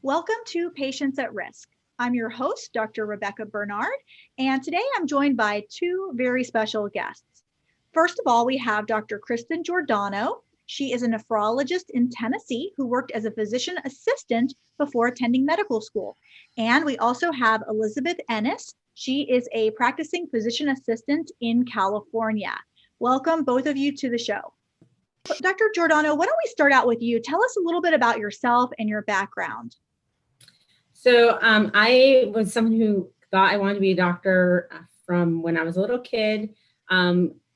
Welcome to Patients at Risk. I'm your host, Dr. Rebecca Bernard, and today I'm joined by two very special guests. First of all, we have Dr. Christin Giordano. She is a nephrologist in Tennessee who worked as a physician assistant before attending medical school. And we also have Elizabeth Ennis. She is a practicing physician assistant in California. Welcome, both of you, to the show. Dr. Giordano, why don't we start out with you? Tell us a little bit about yourself and your background. So I was someone who thought I wanted to be a doctor from when I was a little kid.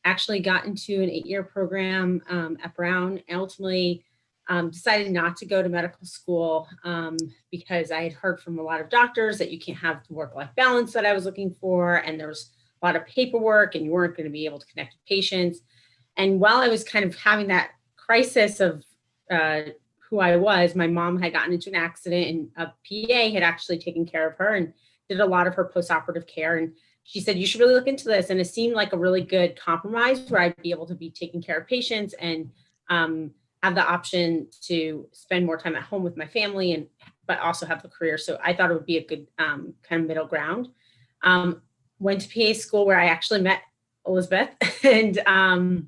Actually got into an 8-year program at Brown and ultimately decided not to go to medical school because I had heard from a lot of doctors that you can't have the work-life balance that I was looking for, and there was a lot of paperwork and you weren't going to be able to connect with patients. And while I was kind of having that crisis of who I was, my mom had gotten into an accident and a PA had actually taken care of her and did a lot of her postoperative care. And she said, you should really look into this. And it seemed like a really good compromise where I'd be able to be taking care of patients and have the option to spend more time at home with my family, but also have the career. So I thought it would be a good kind of middle ground. Went to PA school where I actually met Elizabeth and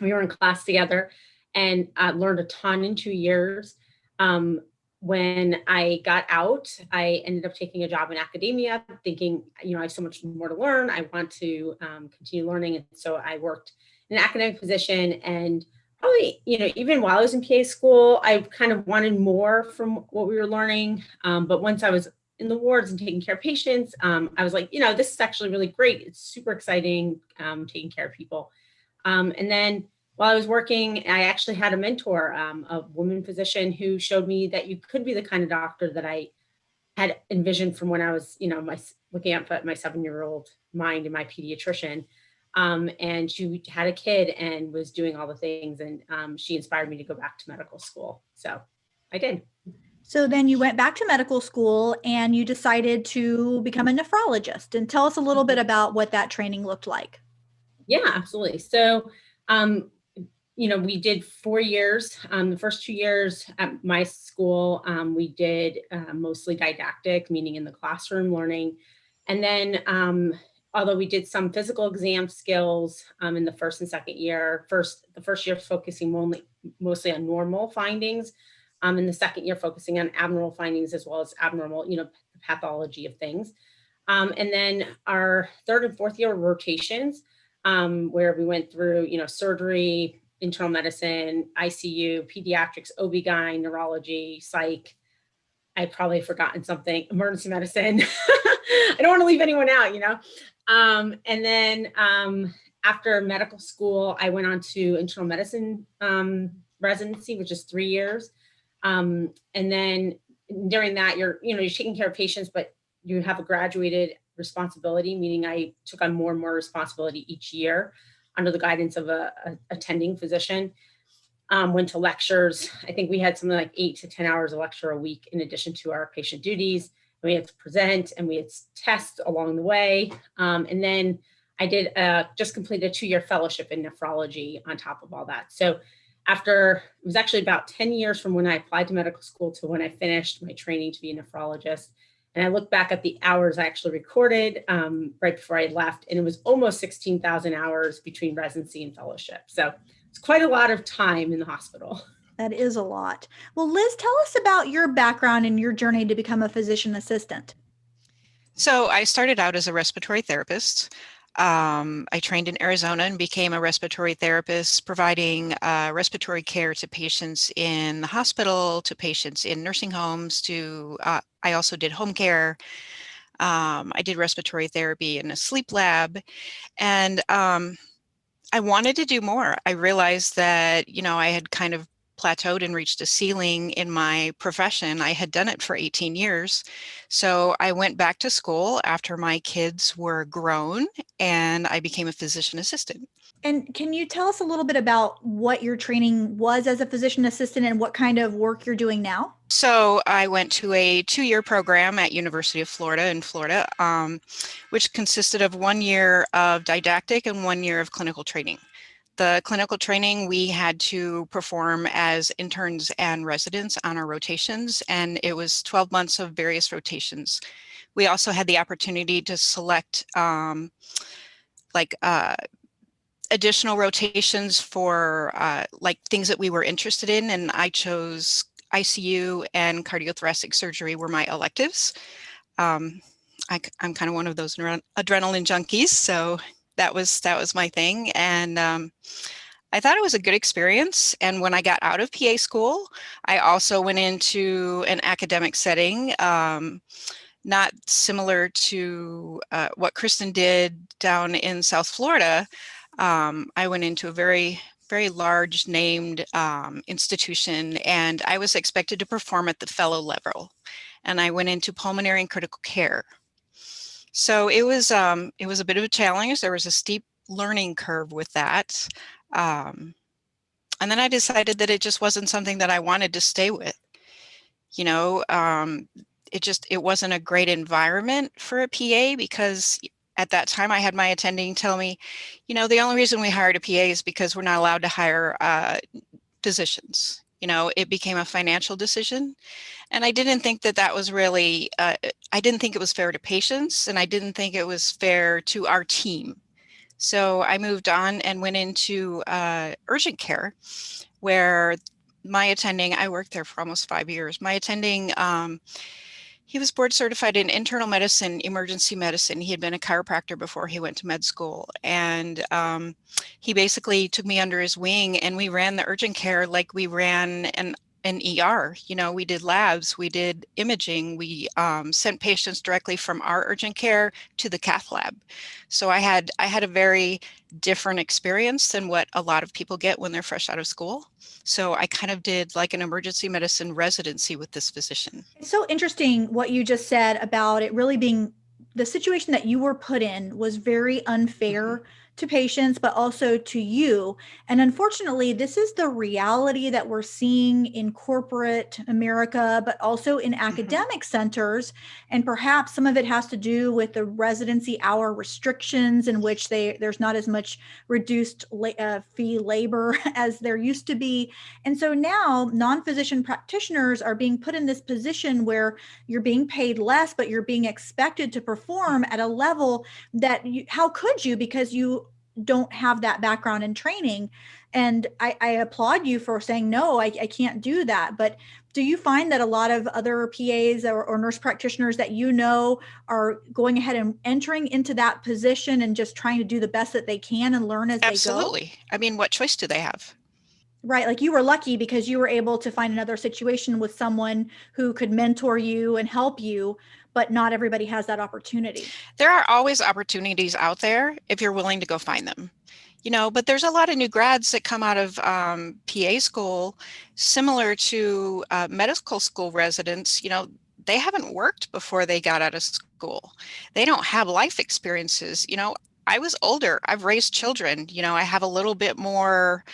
we were in class together. And learned a ton in 2 years. When I got out, I ended up taking a job in academia, thinking, I have so much more to learn. I want to continue learning. And so I worked in an academic position. And probably, even while I was in PA school, I kind of wanted more from what we were learning. But once I was in the wards and taking care of patients, I was like, this is actually really great. It's super exciting taking care of people. And then while I was working, I actually had a mentor, a woman physician who showed me that you could be the kind of doctor that I had envisioned from when I was, looking up at my 7-year-old mind and my pediatrician. And she had a kid and was doing all the things. And she inspired me to go back to medical school. So I did. So then you went back to medical school and you decided to become a nephrologist. And tell us a little bit about what that training looked like. Yeah, absolutely. So, we did 4 years. The first 2 years at my school, we did mostly didactic, meaning in the classroom learning. And then, although we did some physical exam skills in the first and second year, the first year focusing mostly on normal findings, and the second year focusing on abnormal findings as well as abnormal, pathology of things. And then our third and fourth year were rotations, where we went through, surgery, internal medicine, ICU, pediatrics, OB-GYN, neurology, psych. I've probably forgotten something, emergency medicine. I don't want to leave anyone out, And then after medical school, I went on to internal medicine residency, which is 3 years. And then during that, you're taking care of patients, but you have a graduated responsibility, meaning I took on more and more responsibility each year under the guidance of a attending physician. Went to lectures. I think we had something like 8 to 10 hours of lecture a week in addition to our patient duties. We had to present and we had tests along the way. And then I just completed a 2-year fellowship in nephrology on top of all that. So it was actually about 10 years from when I applied to medical school to when I finished my training to be a nephrologist. And I look back at the hours I actually recorded right before I left, and it was almost 16,000 hours between residency and fellowship. So it's quite a lot of time in the hospital. That is a lot. Well, Liz, tell us about your background and your journey to become a physician assistant. So I started out as a respiratory therapist. I trained in Arizona and became a respiratory therapist, providing respiratory care to patients in the hospital, to patients in nursing homes, I also did home care. I did respiratory therapy in a sleep lab, and I wanted to do more. I realized that, I had kind of plateaued and reached a ceiling in my profession. I had done it for 18 years. So I went back to school after my kids were grown and I became a physician assistant. And can you tell us a little bit about what your training was as a physician assistant and what kind of work you're doing now? So I went to a 2-year program at University of Florida in Florida, which consisted of 1 year of didactic and 1 year of clinical training. the clinical training, we had to perform as interns and residents on our rotations, and it was 12 months of various rotations. We also had the opportunity to select like additional rotations for like things that we were interested in, and I chose ICU and cardiothoracic surgery were my electives. I'm kind of one of those adrenaline junkies, so that was my thing, and I thought it was a good experience. And when I got out of PA school, I also went into an academic setting, not similar to what Christin did down in South Florida. I went into a very large named institution, and I was expected to perform at the fellow level. And I went into pulmonary and critical care. So it was a bit of a challenge. There was a steep learning curve with that. And then I decided that it just wasn't something that I wanted to stay with. You know, it wasn't a great environment for a PA, because at that time I had my attending tell me, you know, the only reason we hired a PA is because we're not allowed to hire physicians. You know, it became a financial decision. And I didn't think that was really, I didn't think it was fair to patients, and I didn't think it was fair to our team. So I moved on and went into urgent care, where my attending, I worked there for almost 5 years. My attending, he was board certified in internal medicine, emergency medicine. He had been a chiropractor before he went to med school. And he basically took me under his wing, and we ran the urgent care like we ran an ER. You know, we did labs, we did imaging, we sent patients directly from our urgent care to the cath lab. So I had a very different experience than what a lot of people get when they're fresh out of school. So I kind of did like an emergency medicine residency with this physician. It's so interesting what you just said about it really being the situation that you were put in was very unfair to patients, but also to you. And unfortunately, this is the reality that we're seeing in corporate America, but also in academic centers. And perhaps some of it has to do with the residency hour restrictions, in which there's not as much reduced fee labor as there used to be. And so now non-physician practitioners are being put in this position where you're being paid less, but you're being expected to perform at a level that how could you, because you don't have that background and training. And I applaud you for saying, no, I can't do that. But do you find that a lot of other PAs or nurse practitioners that you know are going ahead and entering into that position and just trying to do the best that they can and learn as they go? Absolutely. I mean, what choice do they have? Right. Like you were lucky because you were able to find another situation with someone who could mentor you and help you, but not everybody has that opportunity. There are always opportunities out there if you're willing to go find them. You know, but there's a lot of new grads that come out of PA school, similar to medical school residents. You know, they haven't worked before they got out of school. They don't have life experiences. You know, I was older. I've raised children. You know, I have a little bit more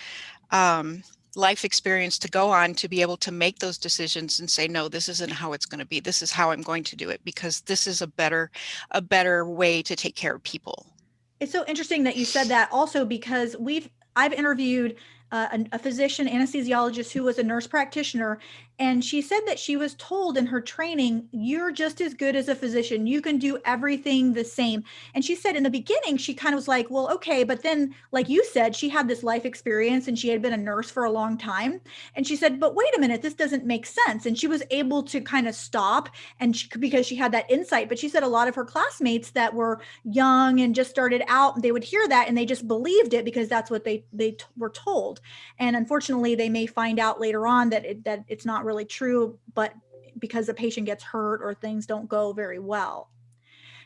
life experience to go on to be able to make those decisions and say, no, this isn't how it's going to be. This is how I'm going to do it, because this is a better way to take care of people. It's so interesting that you said that also, because I've interviewed a physician anesthesiologist who was a nurse practitioner, and she said that she was told in her training, you're just as good as a physician. You can do everything the same. And she said in the beginning, she kind of was like, well, okay. But then, like you said, she had this life experience and she had been a nurse for a long time. And she said, but wait a minute, this doesn't make sense. And she was able to kind of stop, and because she had that insight. But she said a lot of her classmates that were young and just started out, they would hear that and they just believed it because that's what they were told. And unfortunately, they may find out later on that it's not really true, but because the patient gets hurt or things don't go very well.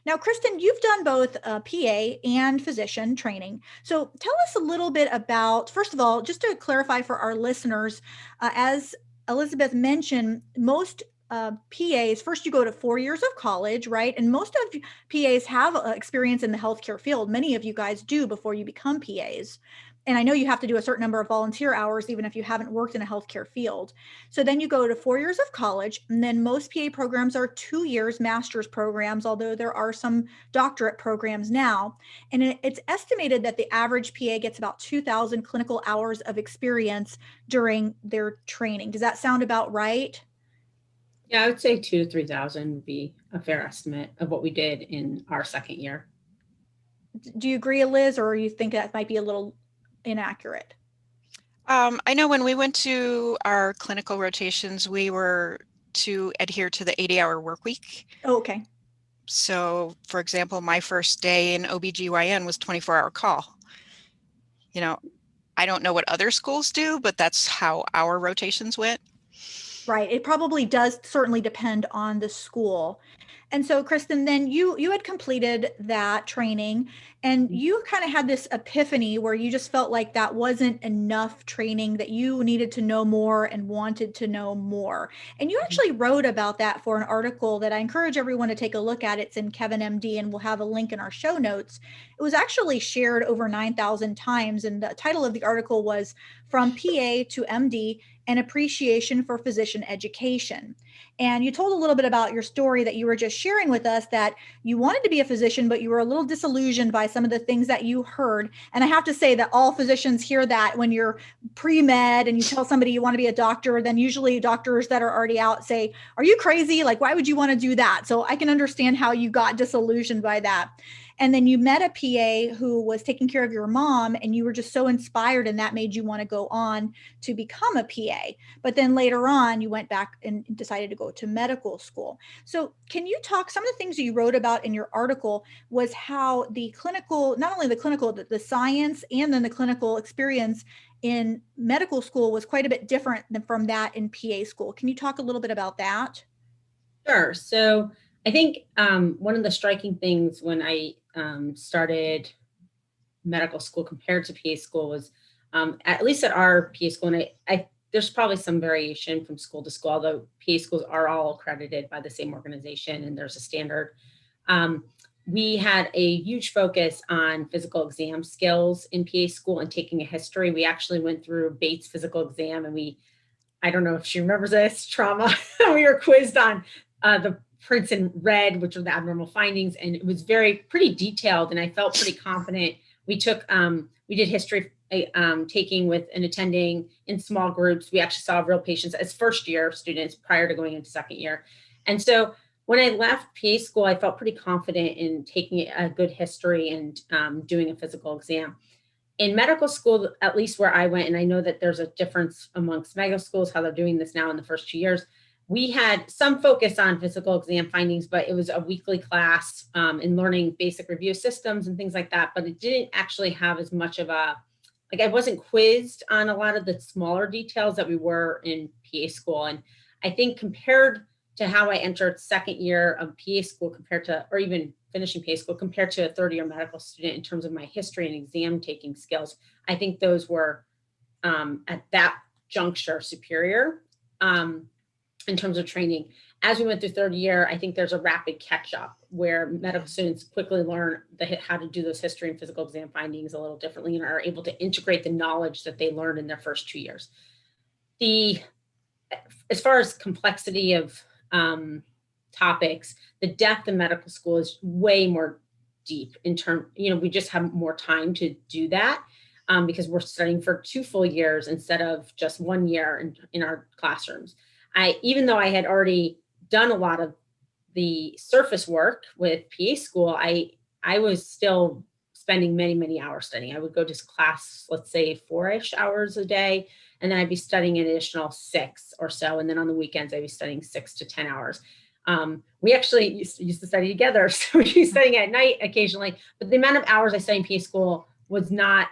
Now, Christin, you've done both PA and physician training. So tell us a little bit about, first of all, just to clarify for our listeners, as Elizabeth mentioned, most PAs, first you go to 4 years of college, right? And most of PAs have experience in the healthcare field. Many of you guys do before you become PAs. and I know you have to do a certain number of volunteer hours, even if you haven't worked in a healthcare field. So then you go to 4 years of college, and then most PA programs are 2 years master's programs, although there are some doctorate programs now. And it's estimated that the average PA gets about 2,000 clinical hours of experience during their training. Does that sound about right? Yeah, I would say 2 to 3,000 would be a fair estimate of what we did in our second year. Do you agree, Liz, or you think that might be a little inaccurate? I know when we went to our clinical rotations, we were to adhere to the 80-hour work week. Oh, okay. So, for example, my first day in OBGYN was 24-hour call. You know, I don't know what other schools do, but that's how our rotations went. Right. It probably does certainly depend on the school. And so, Kristen, then you had completed that training, and you kind of had this epiphany where you just felt like that wasn't enough training, that you needed to know more and wanted to know more. And you actually wrote about that for an article that I encourage everyone to take a look at. It's in Kevin MD, and we'll have a link in our show notes. It was actually shared over 9,000 times, and the title of the article was From PA to MD: An Appreciation for Physician Education. And you told a little bit about your story that you were just sharing with us, that you wanted to be a physician, but you were a little disillusioned by some of the things that you heard. And I have to say that all physicians hear that when you're pre-med and you tell somebody you want to be a doctor, then usually doctors that are already out say, "Are you crazy? Like, why would you want to do that?" So I can understand how you got disillusioned by that. And then you met a PA who was taking care of your mom, and you were just so inspired, and that made you want to go on to become a PA. But then later on, you went back and decided to go to medical school. So can you talk, some of the things you wrote about in your article was how the clinical, not only the clinical, the science and then the clinical experience in medical school was quite a bit different than from that in PA school. Can you talk a little bit about that? Sure. So I think one of the striking things when I started medical school compared to PA school was, at least at our PA school, and there's probably some variation from school to school, although PA schools are all accredited by the same organization and there's a standard. We had a huge focus on physical exam skills in PA school and taking a history. We actually went through Bates physical exam, and I don't know if she remembers this trauma. We were quizzed on the prints in red, which are the abnormal findings. And it was pretty detailed. And I felt pretty confident. We did history taking with and attending in small groups. We actually saw real patients as first year students prior to going into second year. And so when I left PA school, I felt pretty confident in taking a good history and doing a physical exam. In medical school, at least where I went, and I know that there's a difference amongst medical schools, how they're doing this now in the first 2 years, we had some focus on physical exam findings, but it was a weekly class in learning basic review systems and things like that. But it didn't actually have as much of I wasn't quizzed on a lot of the smaller details that we were in PA school. And I think compared to how I entered second year of PA school or even finishing PA school compared to a third-year medical student in terms of my history and exam taking skills, I think those were at that juncture superior in terms of training. As we went through third year, I think there's a rapid catch up where medical students quickly learn how to do those history and physical exam findings a little differently and are able to integrate the knowledge that they learned in their first 2 years. As far as complexity of topics, the depth in medical school is way more deep we just have more time to do that because we're studying for 2 full years instead of just 1 year in our classrooms. Even though I had already done a lot of the surface work with PA school, I was still spending many, many hours studying. I would go to class, let's say 4-ish hours a day, and then I'd be studying an additional 6 or so. And then on the weekends, I'd be studying 6 to 10 hours. We actually used to study together. So we'd be studying at night occasionally, but the amount of hours I studied in PA school was not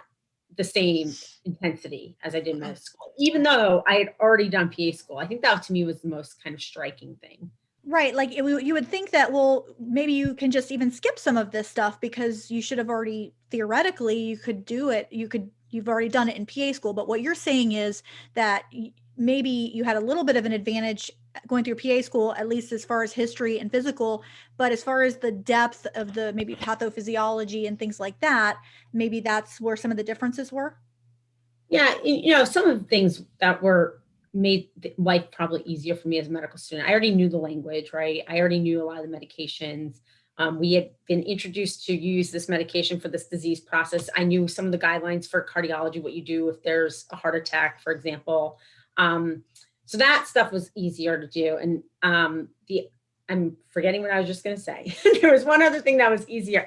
the same intensity as I did in medical school, even though I had already done PA school. I think that to me was the most kind of striking thing. Right. Like you would think that, well, maybe you can just even skip some of this stuff because you should have already, theoretically, you could do it. You've already done it in PA school. But what you're saying is that maybe you had a little bit of an advantage going through PA school, at least as far as history and physical, but as far as the depth of the maybe pathophysiology and things like that, maybe that's where some of the differences were. Yeah, some of the things that were made life probably easier for me as a medical student. I already knew the language, right? I already knew a lot of the medications. We had been introduced to use this medication for this disease process. I knew some of the guidelines for cardiology, what you do if there's a heart attack, for example. So that stuff was easier to do. And I'm forgetting what I was just going to say. There was one other thing that was easier.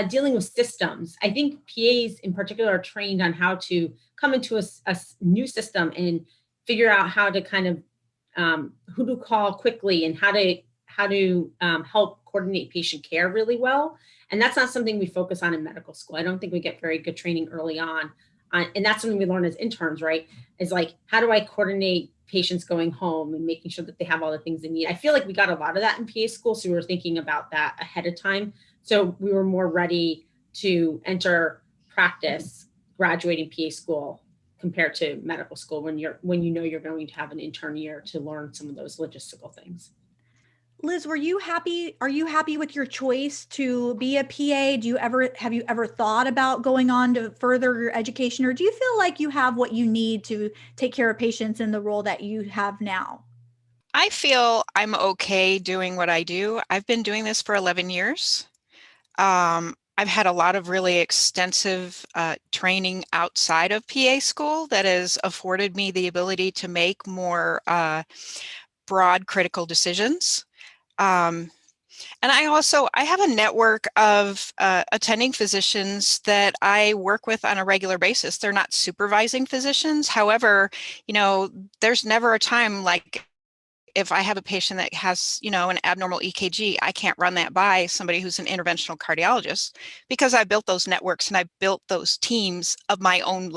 Dealing with systems. I think PAs in particular are trained on how to come into a new system and figure out how to kind of who to call quickly and how to help coordinate patient care really well. And that's not something we focus on in medical school. I don't think we get very good training early on. And that's something we learn as interns, right? Is like, how do I coordinate patients going home and making sure that they have all the things they need? I feel like we got a lot of that in PA school. So we were thinking about that ahead of time. So we were more ready to enter practice graduating PA school compared to medical school when you know you're going to have an intern year to learn some of those logistical things. Liz, are you happy with your choice to be a PA? Have you ever thought about going on to further your education, or do you feel like you have what you need to take care of patients in the role that you have now? I feel I'm okay doing what I do. I've been doing this for 11 years. I've had a lot of really extensive training outside of PA school that has afforded me the ability to make more broad critical decisions. And I have a network of attending physicians that I work with on a regular basis. They're not supervising physicians. However, there's never a time like if I have a patient that has, an abnormal EKG, I can't run that by somebody who's an interventional cardiologist because I built those networks and I built those teams of my own,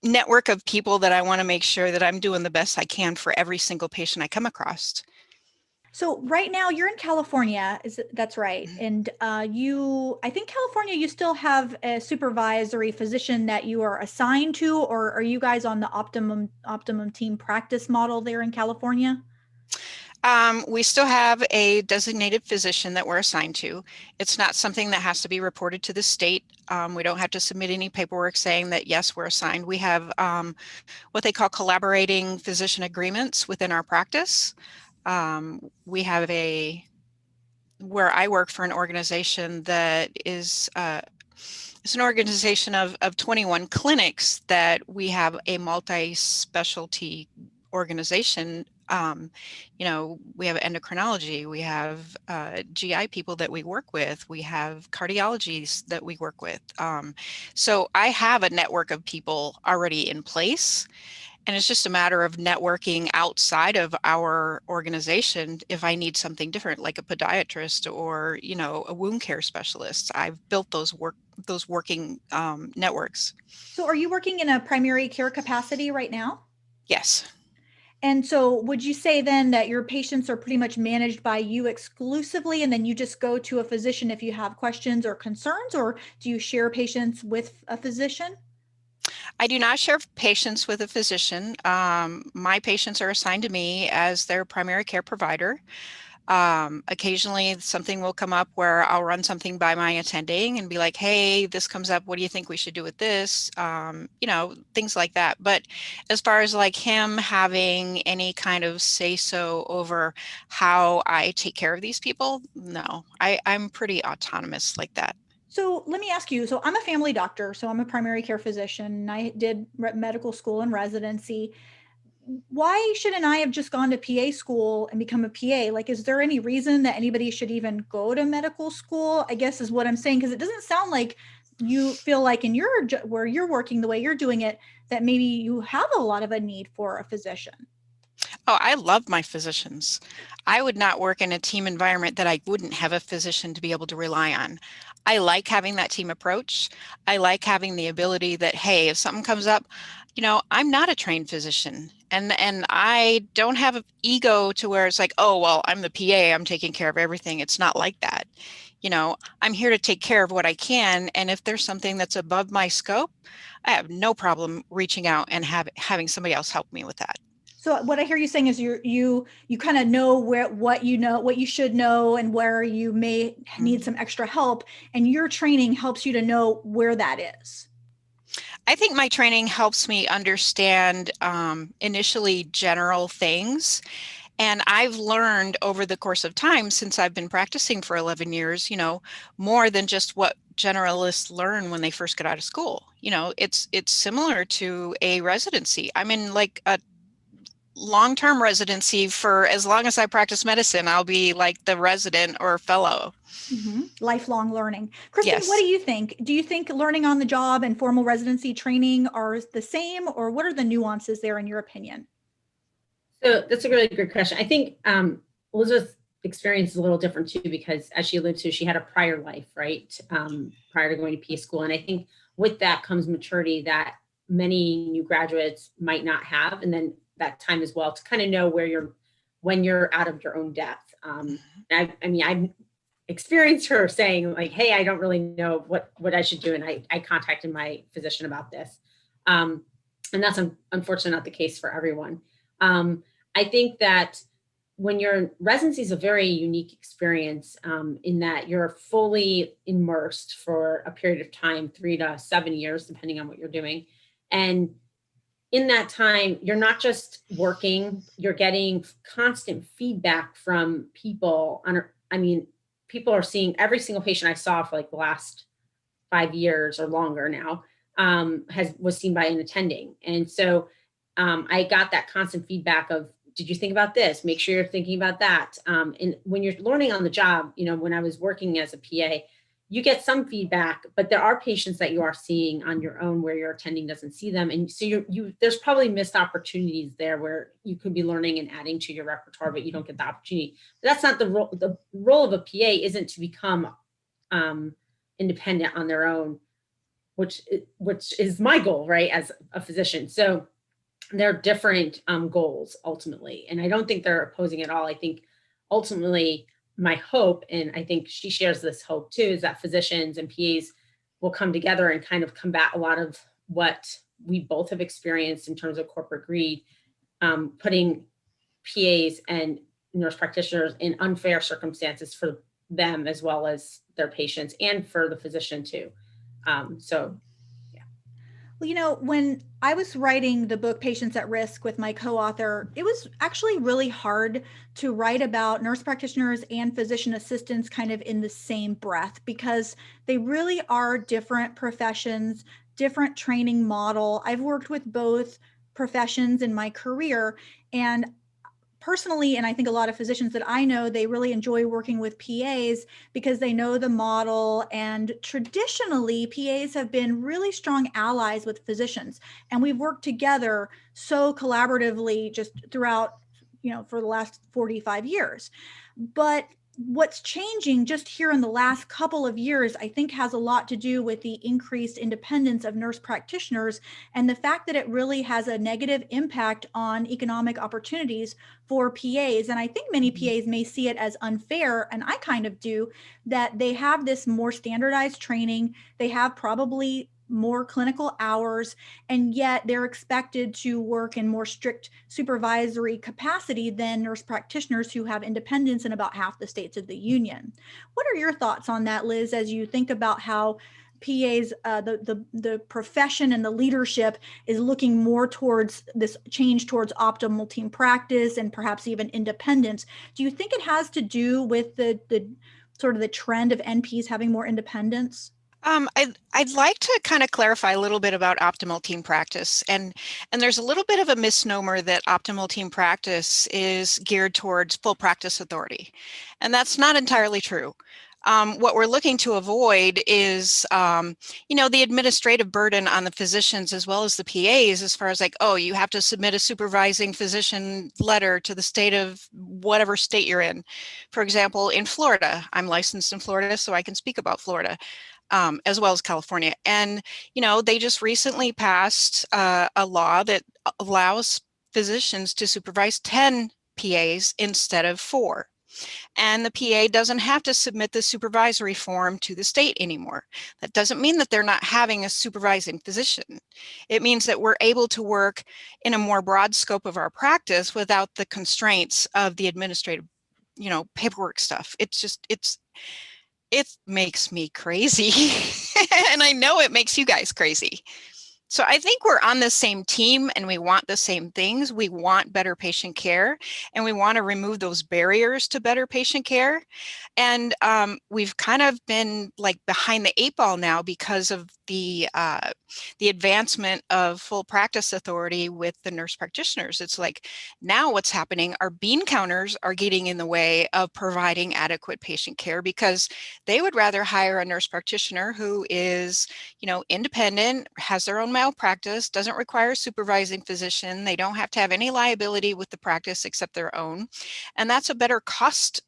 network of people that I want to make sure that I'm doing the best I can for every single patient I come across. So right now you're in California, that's right. And I think California, you still have a supervisory physician that you are assigned to, or are you guys on the optimum team practice model there in California? We still have a designated physician that we're assigned to. It's not something that has to be reported to the state. We don't have to submit any paperwork saying that, yes, we're assigned. We have what they call collaborating physician agreements within our practice. We have where I work for an organization that is it's an organization of 21 clinics that we have a multi-specialty organization. We have endocrinology, we have GI people that we work with, we have cardiologists that we work with. So I have a network of people already in place. And it's just a matter of networking outside of our organization if I need something different, like a podiatrist or, a wound care specialist. I've built those working networks. So are you working in a primary care capacity right now? Yes. And so would you say then that your patients are pretty much managed by you exclusively, and then you just go to a physician if you have questions or concerns, or do you share patients with a physician? I do not share patients with a physician. My patients are assigned to me as their primary care provider. Occasionally something will come up where I'll run something by my attending and be like, hey, this comes up. What do you think we should do with this? Things like that. But as far as like him having any kind of say so over how I take care of these people, no, I'm pretty autonomous like that. So let me ask you, so I'm a family doctor, so I'm a primary care physician. I did medical school and residency. Why shouldn't I have just gone to PA school and become a PA? Like, is there any reason that anybody should even go to medical school? I guess is what I'm saying, because it doesn't sound like you feel like in where you're working the way you're doing it, that maybe you have a lot of a need for a physician. Oh, I love my physicians. I would not work in a team environment that I wouldn't have a physician to be able to rely on. I like having that team approach. I like having the ability that, hey, if something comes up, I'm not a trained physician. And I don't have an ego to where it's like, oh, well, I'm the PA, I'm taking care of everything. It's not like that. I'm here to take care of what I can. And if there's something that's above my scope, I have no problem reaching out and having somebody else help me with that. So what I hear you saying is you kind of know what you should know and where you may need some extra help, and your training helps you to know where that is. I think my training helps me understand initially general things. And I've learned over the course of time, since I've been practicing for 11 years, more than just what generalists learn when they first get out of school. It's similar to a residency. I'm in like a long-term residency for as long as I practice medicine. I'll be like the resident or fellow. Lifelong learning. Christin, what Yes. do you think? Do you think learning on the job and formal residency training are the same, or what are the nuances there in your opinion? So that's a really good question. I think Elizabeth's experience is a little different too, because as she alluded to, she had a prior life, right? Prior to going to PA school. And I think with that comes maturity that many new graduates might not have. And then that time as well to kind of know when you're out of your own depth. I've experienced her saying like, hey, I don't really know what I should do. And I contacted my physician about this. And that's unfortunately not the case for everyone. I think that when your residency is a very unique experience in that you're fully immersed for a period of time, 3 to 7 years, depending on what you're doing. And in that time, you're not just working, you're getting constant feedback from people. People are seeing every single patient I saw for like the last 5 years or longer now was seen by an attending. And so I got that constant feedback of, did you think about this? Make sure you're thinking about that. And when you're learning on the job, when I was working as a PA, you get some feedback, but there are patients that you are seeing on your own where your attending doesn't see them. And so there's probably missed opportunities there where you could be learning and adding to your repertoire, but you don't get the opportunity. But that's not the role. The role of a PA isn't to become independent on their own, which is my goal, right, as a physician. So they're different goals ultimately. And I don't think they're opposing at all. I think ultimately my hope, and I think she shares this hope too, is that physicians and PAs will come together and kind of combat a lot of what we both have experienced in terms of corporate greed, putting PAs and nurse practitioners in unfair circumstances for them as well as their patients and for the physician too. Well, when I was writing the book Patients at Risk with my co-author, it was actually really hard to write about nurse practitioners and physician assistants kind of in the same breath because they really are different professions, different training model. I've worked with both professions in my career, and personally, and I think a lot of physicians that I know, they really enjoy working with PAs because they know the model. And traditionally, PAs have been really strong allies with physicians. And we've worked together so collaboratively just throughout, for the last 45 years. But what's changing just here in the last couple of years, I think has a lot to do with the increased independence of nurse practitioners and the fact that it really has a negative impact on economic opportunities for PAs. And I think many PAs may see it as unfair, and I kind of do, that they have this more standardized training. They have probably more clinical hours, and yet they're expected to work in more strict supervisory capacity than nurse practitioners who have independence in about half the states of the union. What are your thoughts on that, Liz, as you think about how PAs, the profession and the leadership is looking more towards this change towards optimal team practice and perhaps even independence? Do you think it has to do with the sort of the trend of NPs having more independence? I'd like to kind of clarify a little bit about optimal team practice. And there's a little bit of a misnomer that optimal team practice is geared towards full practice authority. And that's not entirely true. What we're looking to avoid is, the administrative burden on the physicians as well as the PAs as far as like, oh, you have to submit a supervising physician letter to the state of whatever state you're in. For example, in Florida, I'm licensed in Florida, so I can speak about Florida. As well as California. And, they just recently passed a law that allows physicians to supervise 10 PAs instead of 4. And the PA doesn't have to submit the supervisory form to the state anymore. That doesn't mean that they're not having a supervising physician. It means that we're able to work in a more broad scope of our practice without the constraints of the administrative, paperwork stuff. It makes me crazy. And I know it makes you guys crazy. So I think we're on the same team and we want the same things. We want better patient care and we want to remove those barriers to better patient care. And we've kind of been like behind the 8 ball now because of the advancement of full practice authority with the nurse practitioners. It's like now what's happening, our bean counters are getting in the way of providing adequate patient care because they would rather hire a nurse practitioner who is, independent, has their own malpractice, doesn't require a supervising physician. They don't have to have any liability with the practice except their own. And that's a better cost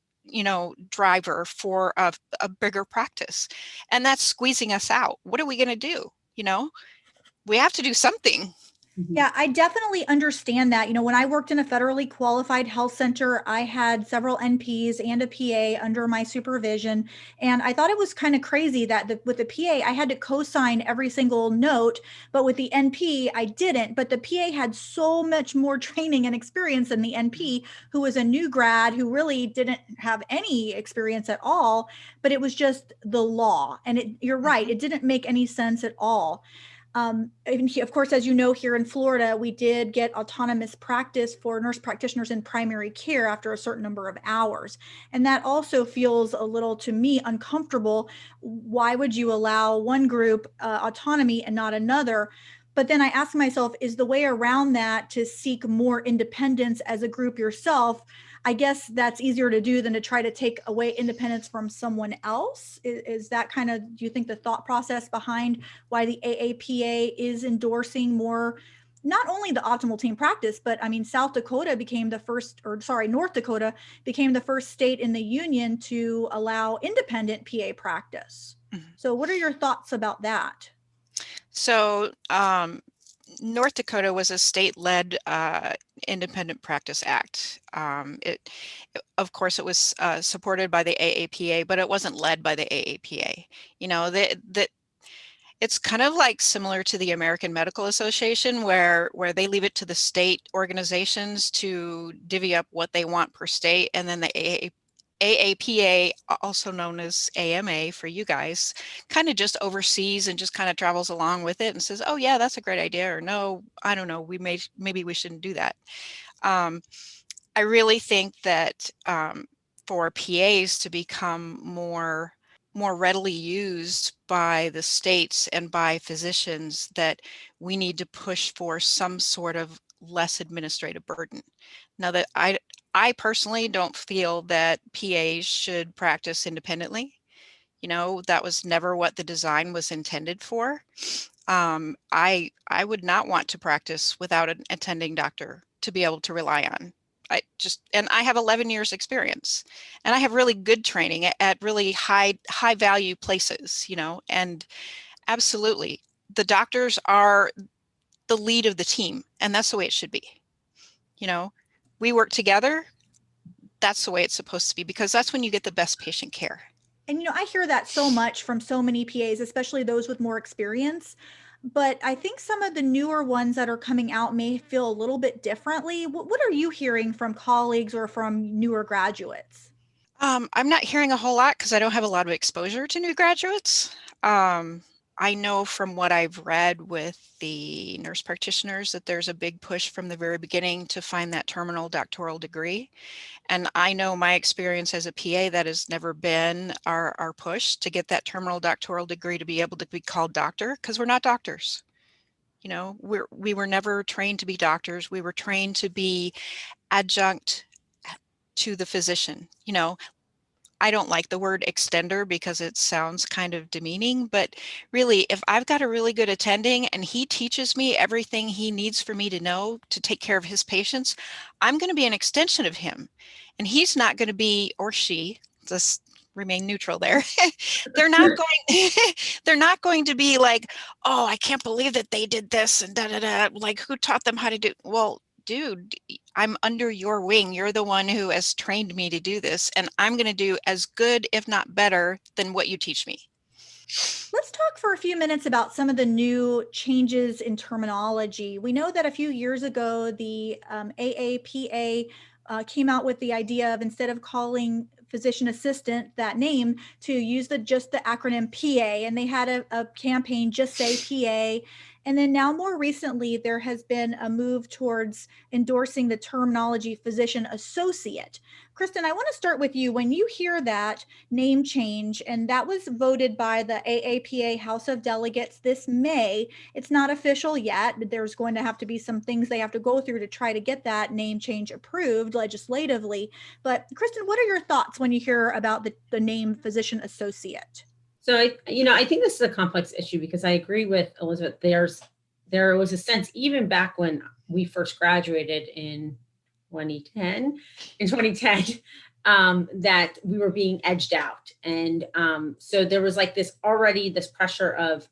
driver for a bigger practice. And that's squeezing us out. What are we going to do? We have to do something. Yeah, I definitely understand that. When I worked in a federally qualified health center, I had several NPs and a PA under my supervision. And I thought it was kind of crazy that with the PA, I had to co-sign every single note, but with the NP, I didn't. But the PA had so much more training and experience than the NP, who was a new grad who really didn't have any experience at all. But it was just the law. And you're right, it didn't make any sense at all. Of course, as you know, here in Florida, we did get autonomous practice for nurse practitioners in primary care after a certain number of hours. And that also feels a little, to me, uncomfortable. Why would you allow one group autonomy and not another? But then I ask myself, is the way around that to seek more independence as a group yourself? I guess that's easier to do than to try to take away independence from someone else. Is that kind of, do you think, the thought process behind why the AAPA is endorsing more, not only the optimal team practice, but I mean, North Dakota became the first state in the union to allow independent PA practice. Mm-hmm. So what are your thoughts about that? So North Dakota was a state-led Independent Practice Act. Of course, it was supported by the AAPA, but it wasn't led by the AAPA. It's kind of like similar to the American Medical Association, where they leave it to the state organizations to divvy up what they want per state, and then the AAPA, also known as AMA for you guys, kind of just oversees and just kind of travels along with it and says, oh yeah, that's a great idea, or no, I don't know, maybe we shouldn't do that. I really think that for PAs to become more readily used by the states and by physicians, that we need to push for some sort of less administrative burden. Now that I personally don't feel that PAs should practice independently. That was never what the design was intended for. I would not want to practice without an attending doctor to be able to rely on. And I have 11 years experience, and I have really good training at really high value places, and absolutely the doctors are the lead of the team, and that's the way it should be. We work together. That's the way it's supposed to be, because that's when you get the best patient care. And, I hear that so much from so many PAs, especially those with more experience. But I think some of the newer ones that are coming out may feel a little bit differently. What are you hearing from colleagues or from newer graduates? I'm not hearing a whole lot because I don't have a lot of exposure to new graduates. I know from what I've read with the nurse practitioners that there's a big push from the very beginning to find that terminal doctoral degree. And I know my experience as a PA, that has never been our push to get that terminal doctoral degree to be able to be called doctor, because we're not doctors. We were never trained to be doctors. We were trained to be adjunct to the physician. I don't like the word extender because it sounds kind of demeaning, but really, if I've got a really good attending and he teaches me everything he needs for me to know to take care of his patients, I'm going to be an extension of him. And he's not going to be, or she, just remain neutral there. They're not going to be like, oh, I can't believe that they did this and da da da. Like, who taught them how to do? Well, dude, I'm under your wing. You're the one who has trained me to do this, and I'm going to do as good, if not better, than what you teach me. Let's talk for a few minutes about some of the new changes in terminology. We know that a few years ago, the AAPA came out with the idea of, instead of calling physician assistant that name, to use just the acronym PA, and they had a campaign, Just Say PA. And then now more recently, there has been a move towards endorsing the terminology physician associate. Christin, I want to start with you. When you hear that name change, and that was voted by the AAPA House of Delegates this May, it's not official yet, but there's going to have to be some things they have to go through to try to get that name change approved legislatively. But Christin, what are your thoughts when you hear about the name physician associate? So I think this is a complex issue because I agree with Elizabeth. There was a sense even back when we first graduated in 2010, that we were being edged out, and so there was like this pressure of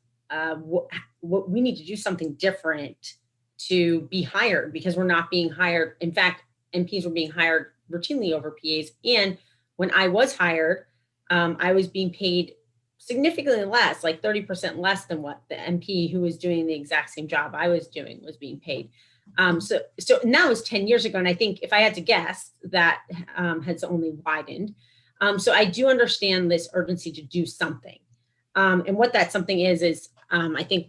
what we need to do something different to be hired because we're not being hired. In fact, NPs were being hired routinely over PAs, and when I was hired, I was being paid significantly less, like 30% less than what the NP who was doing the exact same job I was doing was being paid. So now it's 10 years ago. And I think if I had to guess, that has only widened. So I do understand this urgency to do something. And what that something is I think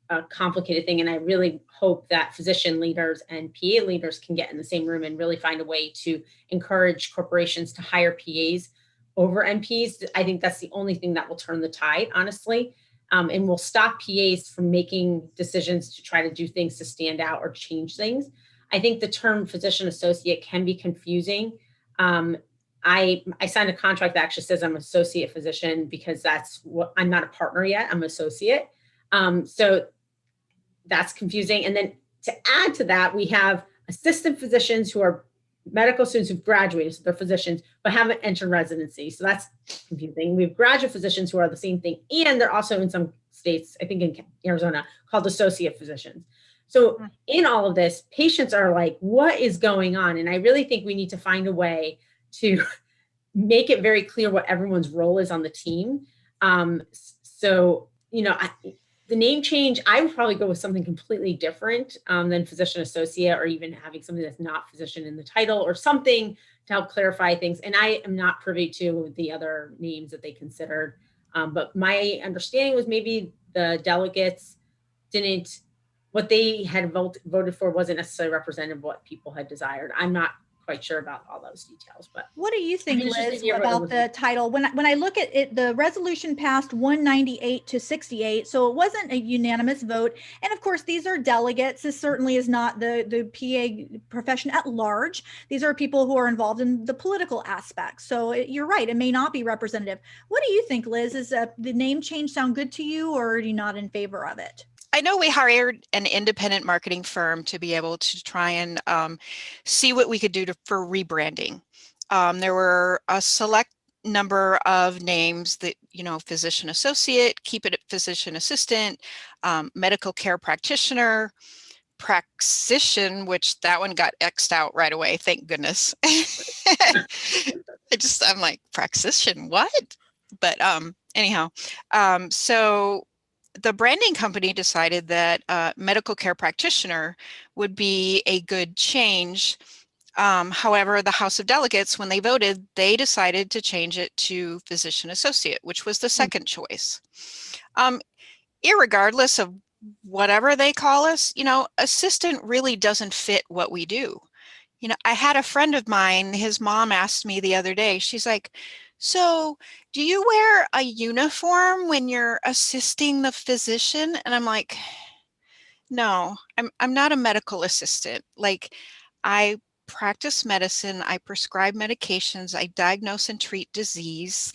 a complicated thing. And I really hope that physician leaders and PA leaders can get in the same room and really find a way to encourage corporations to hire PAs over NPs. I think that's the only thing that will turn the tide, honestly, and will stop PAs from making decisions to try to do things to stand out or change things. I think the term physician associate can be confusing. I signed a contract that actually says I'm an associate physician because that's what I'm not a partner yet. I'm an associate. So that's confusing. And then to add to that, we have assistant physicians who are medical students who've graduated, so they're physicians, but haven't entered residency. So that's confusing. We have graduate physicians who are the same thing. And they're also in some states, I think in Arizona, called associate physicians. So in all of this, patients are like, what is going on? And I really think we need to find a way to make it very clear what everyone's role is on the team. The name change, I would probably go with something completely different than physician associate, or even having something that's not physician in the title or something to help clarify things. And I am not privy to the other names that they considered. But my understanding was maybe the delegates what they had voted for wasn't necessarily representative of what people had desired. I'm not quite sure about all those details, but what do you think, Liz, about the title? When I look at it, the resolution passed 198 to 68, so it wasn't a unanimous vote. And of course, these are delegates. This certainly is not the PA profession at large. These are people who are involved in the political aspects. So you're right, it may not be representative. What do you think, Liz? Is the name change sound good to you, or are you not in favor of it? I know we hired an independent marketing firm to be able to try and see what we could do for rebranding. There were a select number of names that, physician associate, keep it at physician assistant, medical care practitioner, praxician, which that one got X'd out right away. Thank goodness. I'm like, praxician, what? But anyhow, so the branding company decided that medical care practitioner would be a good change. However, the House of Delegates, when they voted, they decided to change it to physician associate, which was the second choice. Irregardless of whatever they call us, assistant really doesn't fit what we do. I had a friend of mine, his mom asked me the other day, she's like, so do you wear a uniform when you're assisting the physician? And I'm like, no, I'm not a medical assistant. Like, I practice medicine, I prescribe medications, I diagnose and treat disease.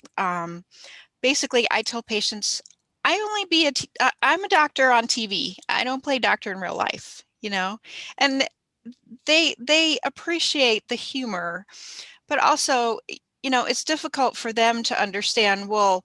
Basically, I tell patients, I'm a doctor on TV. I don't play doctor in real life, and they appreciate the humor, but also, it's difficult for them to understand, well,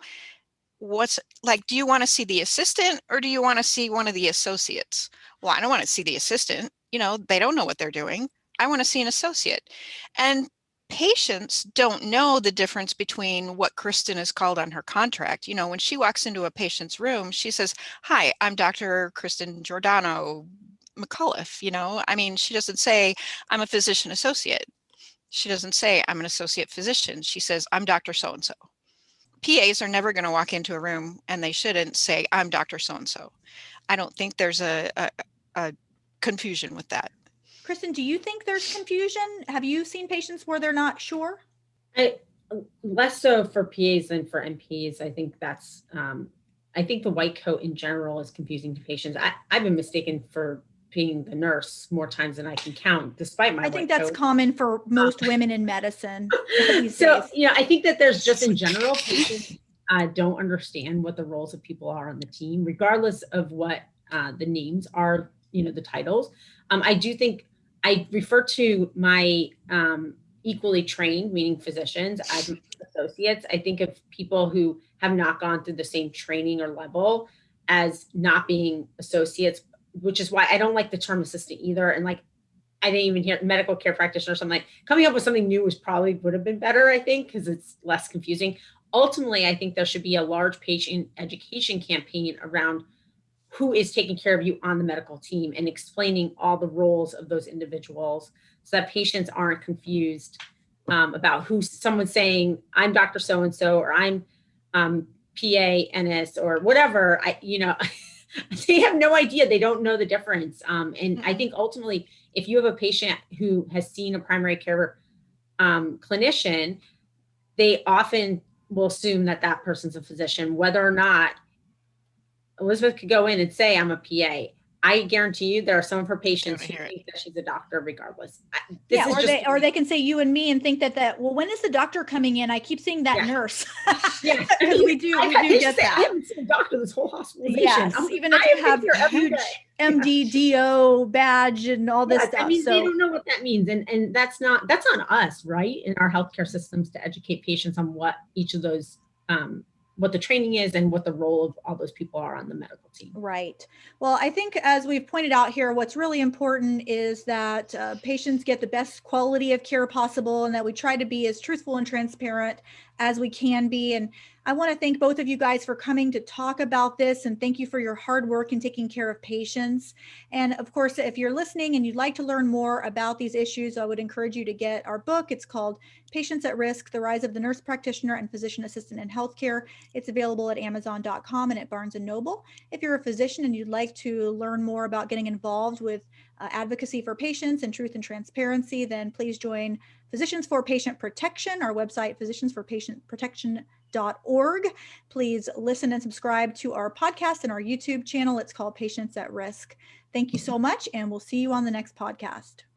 do you want to see the assistant or do you want to see one of the associates? Well, I don't want to see the assistant. They don't know what they're doing. I want to see an associate. And patients don't know the difference between what Christin is called on her contract. When she walks into a patient's room, she says, hi, I'm Dr. Christin Giordano McCullough. She doesn't say, I'm a physician associate. She doesn't say, I'm an associate physician. She says, I'm Dr. So-and-so. PAs are never going to walk into a room, and they shouldn't say, I'm Dr. So-and-so. I don't think there's a confusion with that. Christin, do you think there's confusion? Have you seen patients where they're not sure? Less so for PAs than for NPs. I think that's, I think the white coat in general is confusing to patients. I've been mistaken for being the nurse more times than I can count, despite my I white think that's coat. common for most women in medicine these So, days. I think that there's just in general, patients don't understand what the roles of people are on the team, regardless of what the names are, the titles. I do think I refer to my equally trained, meaning physicians, as associates. I think of people who have not gone through the same training or level as not being associates, which is why I don't like the term assistant either. And like, I didn't even hear medical care practitioner or something. Like coming up with something new would have been better, I think, because it's less confusing. Ultimately, I think there should be a large patient education campaign around who is taking care of you on the medical team and explaining all the roles of those individuals so that patients aren't confused about who someone's saying, I'm Dr. So-and-so, or I'm PA Ennis or whatever. They have no idea. They don't know the difference. And I think ultimately, if you have a patient who has seen a primary care clinician, they often will assume that that person's a physician, whether or not Elizabeth could go in and say, I'm a PA. I guarantee you there are some of her patients who think that she's a doctor regardless. Or they can say you and me and think that well, when is the doctor coming in? I keep seeing that nurse. Yeah, because we do get that. I haven't seen a doctor this whole hospitalization. Yes, even if you have a huge MD-DO badge and all this stuff. I mean, they don't know what that means. And that's on us, right? In our healthcare systems to educate patients on what each of those what the training is and what the role of all those people are on the medical team. Right. Well, I think as we've pointed out here, what's really important is that patients get the best quality of care possible and that we try to be as truthful and transparent as we can be. And I want to thank both of you guys for coming to talk about this, and thank you for your hard work in taking care of patients. And of course, if you're listening and you'd like to learn more about these issues, I would encourage you to get our book. It's called Patients at Risk: The Rise of the Nurse Practitioner and Physician Assistant in Healthcare. It's available at Amazon.com and at Barnes & Noble. If you're a physician and you'd like to learn more about getting involved with advocacy for patients and truth and transparency, then please join Physicians for Patient Protection, our website, physiciansforpatientprotection.org. Please listen and subscribe to our podcast and our YouTube channel. It's called Patients at Risk. Thank you so much, and we'll see you on the next podcast.